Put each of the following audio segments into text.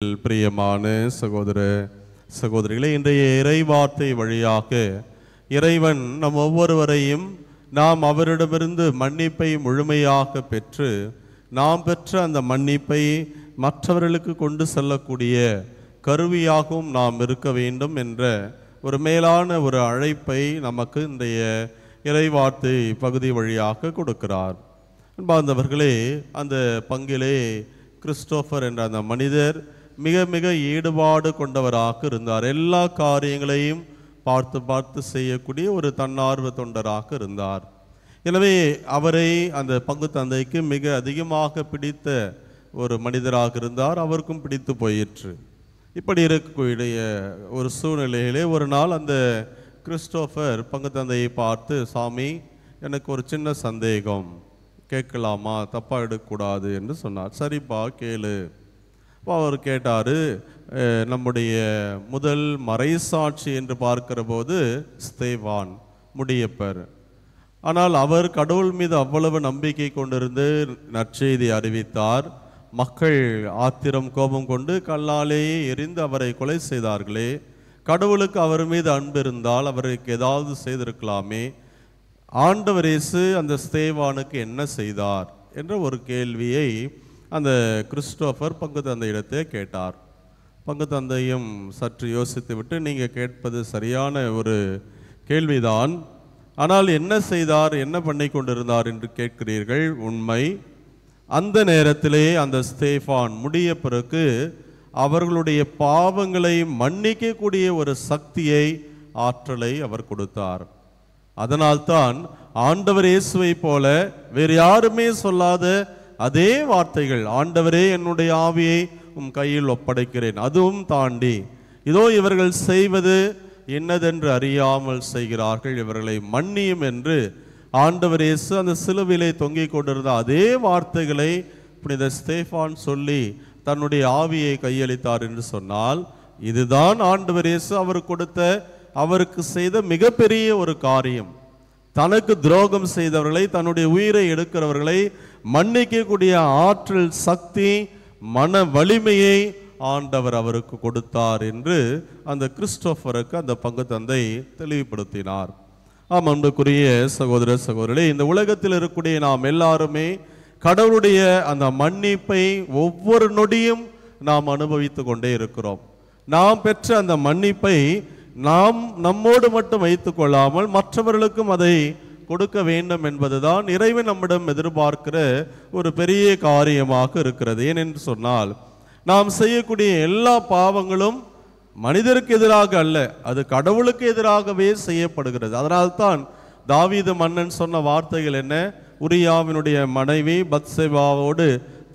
பிரியமான சகோதர சகோதரிகளே, இன்றைய இறைவார்த்தை வழியாக இறைவன் நம் ஒவ்வொருவரையும் நாம் அவரிடமிருந்து மன்னிப்பை முழுமையாக பெற்று நாம் பெற்ற அந்த மன்னிப்பை மற்றவர்களுக்கு கொண்டு செல்லக்கூடிய கருவியாகவும் நாம் இருக்க வேண்டும் என்ற ஒரு மேலான ஒரு அழைப்பை நமக்கு இன்றைய இறைவார்த்தை பகுதி வழியாக கொடுக்கிறார். அன்பார்ந்தவர்களே, அந்த பங்கிலே கிறிஸ்டோபர் என்ற அந்த மனிதர் மிக மிக ஈடுபாடு கொண்டவராக இருந்தார். எல்லா காரியங்களையும் பார்த்து பார்த்து செய்யக்கூடிய ஒரு தன்னார்வ தொண்டராக இருந்தார். எனவே அவரை அந்த பங்கு தந்தைக்கு மிக அதிகமாக பிடித்த ஒரு மனிதராக இருந்தார். அவருக்கும் பிடித்து போயிற்று. இப்படி இருக்கக்கூடிய ஒரு சூழ்நிலையிலே ஒரு நாள் அந்த கிறிஸ்டோபர் பங்கு தந்தையை பார்த்து, சாமி, எனக்கு ஒரு சின்ன சந்தேகம், கேட்கலாமா, தப்பாக எடுக்கக்கூடாது என்று சொன்னார். சரிப்பா, கேளு. அவர் கேட்டார். நம்முடைய முதல் மறைசாட்சி என்று பார்க்கிற போது ஸ்தேவான், முடியப்பர். ஆனால் அவர் கடவுள் மீது அவ்வளவு நம்பிக்கை கொண்டிருந்து நற்செய்தி அறிவித்தார். மக்கள் ஆத்திரம் கோபம் கொண்டு கல்லாலேயே எரிந்து அவரை கொலை செய்தார்களே. கடவுளுக்கு அவர் மீது அன்பு இருந்தால் அவருக்கு ஏதாவது செய்திருக்கலாமே. ஆண்டவர் இயேசு அந்த ஸ்தேவானுக்கு என்ன செய்தார் என்ற ஒரு கேள்வியை அந்த கிறிஸ்டோபர் பங்கு தந்தையிடத்தை கேட்டார். பங்கு தந்தையும் சற்று யோசித்து விட்டு, நீங்கள் கேட்பது சரியான ஒரு கேள்விதான், ஆனால் என்ன செய்தார், என்ன பண்ணி கொண்டிருந்தார் என்று கேட்கிறீர்கள். உண்மை. அந்த நேரத்திலே அந்த ஸ்தேவான் முடியப்பருக்கு அவர்களுடைய பாவங்களை மன்னிக்கக்கூடிய ஒரு சக்தியை, ஆற்றலை அவர் கொடுத்தார். அதனால்தான் ஆண்டவர் இயேசுவை போல வேறு யாருமே சொல்லாத அதே வார்த்தைகள், ஆண்டவரே, என்னுடைய ஆவியை உம் கையில் ஒப்படைக்கிறேன், அதுவும் தாண்டி இதோ இவர்கள் செய்வது என்னதென்று அறியாமல் செய்கிறார்கள், இவர்களை மன்னியும் என்று ஆண்டவர் இயேசு அந்த சிலுவையிலே தொங்கிக் கொண்டிருந்த அதே வார்த்தைகளை புனித ஸ்தேவான் சொல்லி தன்னுடைய ஆவியை கையளித்தார் என்று சொன்னால், இதுதான் ஆண்டவர் இயேசு அவருக்கு செய்த மிகப்பெரிய ஒரு காரியம். தனக்கு துரோகம் செய்தவர்களை, தன்னுடைய உயிரை எடுக்கிறவர்களை மன்னிக்கக்கூடிய ஆற்றல், சக்தி, மன வலிமையை ஆண்டவர் அவருக்கு கொடுத்தார் என்று அந்த கிறிஸ்டோபருக்கு அந்த பங்கு தந்தை தெளிவுபடுத்தினார். அன்புக்குரிய சகோதர சகோதரிகளே, இந்த உலகத்தில் இருக்கக்கூடிய நாம் எல்லாருமே கடவுளுடைய அந்த மன்னிப்பை ஒவ்வொரு நொடியும் நாம் அனுபவித்து கொண்டே இருக்கிறோம். நாம் பெற்ற அந்த மன்னிப்பை நாம் நம்மோடு மட்டும் வைத்துக் கொள்ளாமல் மற்றவர்களுக்கும் அதை கொடுக்க வேண்டும் என்பதுதான் இறைவன் நம்மிடம் எதிர்பார்க்கிற ஒரு பெரிய காரியமாக இருக்கிறது. ஏனென்று சொன்னால், நாம் செய்யக்கூடிய எல்லா பாவங்களும் மனிதருக்கு எதிராக அல்ல, அது கடவுளுக்கு எதிராகவே செய்யப்படுகிறது. அதனால்தான் தாவீது மன்னன் சொன்ன வார்த்தைகள் என்ன? உரியாவினுடைய மனைவி பத்சேபாவோடு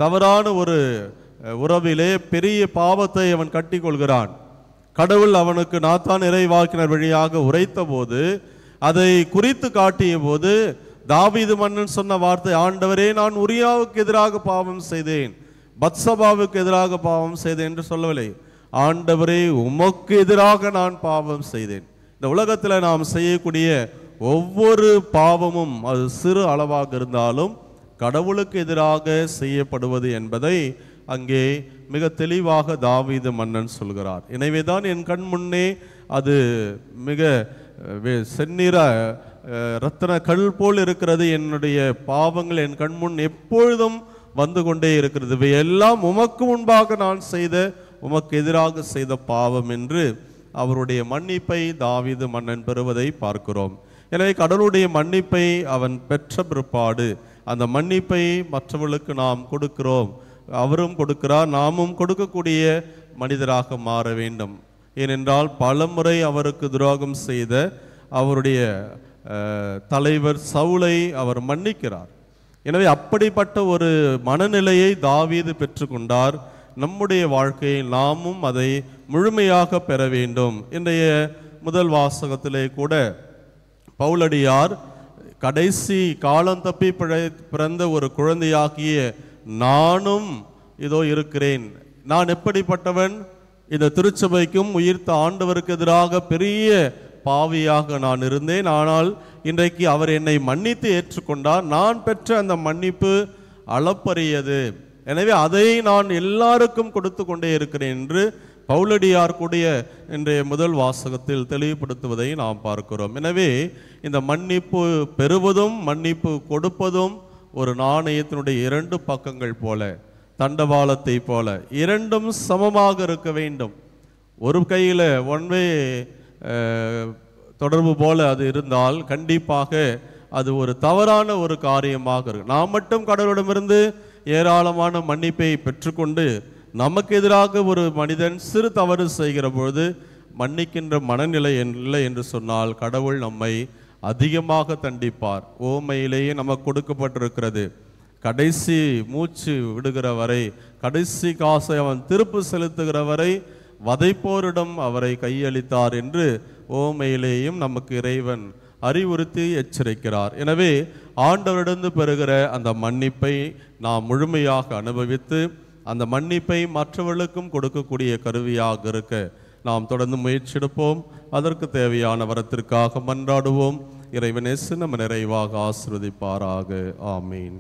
தவறான ஒரு உறவிலே பெரிய பாவத்தை அவன் கட்டி கொள்கிறான். கடவுள் அவனுக்கு நாத்தான் இறைவாக்கினர் வழியாக உரைத்த போது, அதை குறித்து காட்டிய போது, தாவீது மன்னன் சொன்ன வார்த்தை, ஆண்டவரே, நான் உரியாவுக்கு எதிராக பாவம் செய்தேன், பத்சபாவுக்கு எதிராக பாவம் செய்தேன் என்று சொல்லவில்லை. ஆண்டவரே, உமக்கு எதிராக நான் பாவம் செய்தேன். இந்த உலகத்தில் நாம் செய்யக்கூடிய ஒவ்வொரு பாவமும், அது சிறு அளவாக இருந்தாலும், கடவுளுக்கு எதிராக செய்யப்படுவது என்பதை அங்கே மிக தெளிவாக தாவீது மன்னன் சொல்கிறார். எனவேதான் என் கண் முன்னே அது மிக செந்நிற ரத்தன கல் போல் இருக்கிறது. என்னுடைய பாவங்கள் என் கண் முன் எப்பொழுதும் வந்து கொண்டே இருக்கிறது. இவை எல்லாம் உமக்கு முன்பாக நான் செய்த, உமக்கு எதிராக செய்த பாவம் என்று அவருடைய மன்னிப்பை தாவீது மன்னன் பெறுவதை பார்க்கிறோம். எனவே கடவுளுடைய மன்னிப்பை அவன் பெற்ற பிற்பாடு அந்த மன்னிப்பை மற்றவர்களுக்கு நாம் கொடுக்கிறோம். அவரும் கொடுக்கிறார், நாமும் கொடுக்கக்கூடிய மனிதராக மாற வேண்டும். ஏனென்றால் பலமுறை அவருக்கு துரோகம் செய்த அவருடைய தலைவர் சவுலை அவர் மன்னிக்கிறார். எனவே அப்படிப்பட்ட ஒரு மனநிலையை தாவீது பெற்றுக்கொண்டார். நம்முடைய வாழ்க்கையில் நாமும் அதை முழுமையாக பெற வேண்டும். இன்றைய முதல் வாசகத்திலே கூட பவுலடியார் கடைசி காலம் தப்பி பிறந்த ஒரு குழந்தையாகிய நானும் இதோ இருக்கிறேன், நான் எப்படிப்பட்டவன், இந்த திருச்சபைக்கும் உயிர்த்த ஆண்டவருக்கு எதிராக பெரிய பாவியாக நான் இருந்தேன். ஆனால் இன்றைக்கு அவர் என்னை மன்னித்து ஏற்றுக்கொண்டார். நான் பெற்ற அந்த மன்னிப்பு அளப்பரியது. எனவே அதை நான் எல்லாருக்கும் கொடுத்து கொண்டே இருக்கிறேன் என்று பவுலடியார் கூடிய இன்றைய முதல் வாசகத்தில் தெளிவுபடுத்துவதை நாம் பார்க்கிறோம். எனவே இந்த மன்னிப்பு பெறுவதும் மன்னிப்பு கொடுப்பதும் ஒரு நாணயத்தினுடைய இரண்டு பக்கங்கள் போல, தண்டவாளத்தை போல இரண்டும் சமமாக இருக்க வேண்டும். ஒரு கையில் ஒன்வே தொடர்பு போல அது இருந்தால் கண்டிப்பாக அது ஒரு தவறான ஒரு காரியமாக இருக்கும். நாம் மட்டும் கடவுளிடமிருந்து ஏராளமான மன்னிப்பை பெற்றுக்கொண்டு நமக்கு எதிராக ஒரு மனிதன் சிறு தவறு செய்கிற பொழுது மன்னிக்கின்ற மனநிலை இல்லை என்று சொன்னால் கடவுள் நம்மை அதிகமாக தண்டிப்பார். ஓமையிலேயே நமக்கு கொடுக்கப்பட்டிருக்கிறது, கடைசி மூச்சு விடுகிற வரை, கடைசி காசை அவன் திருப்பு செலுத்துகிற வரை வதைப்போரிடம் அவரை கையளித்தார் என்று ஓமையிலேயும் நமக்கு இறைவன் அறிவுறுத்தி எச்சரிக்கிறார். எனவே ஆண்டவரிடந்து பெறுகிற அந்த மன்னிப்பை நாம் முழுமையாக அனுபவித்து அந்த மன்னிப்பை மற்றவர்களுக்கும் கொடுக்கக்கூடிய கருவியாக இருக்க நாம் தொடர்ந்து முயற்சி எடுப்போம். அதற்கு தேவையான வரத்திற்காக மன்றாடுவோம். இறைவன் இயேசு நம்ம நிறைவாக ஆசீர்வதிப்பாராக. ஆமீன்.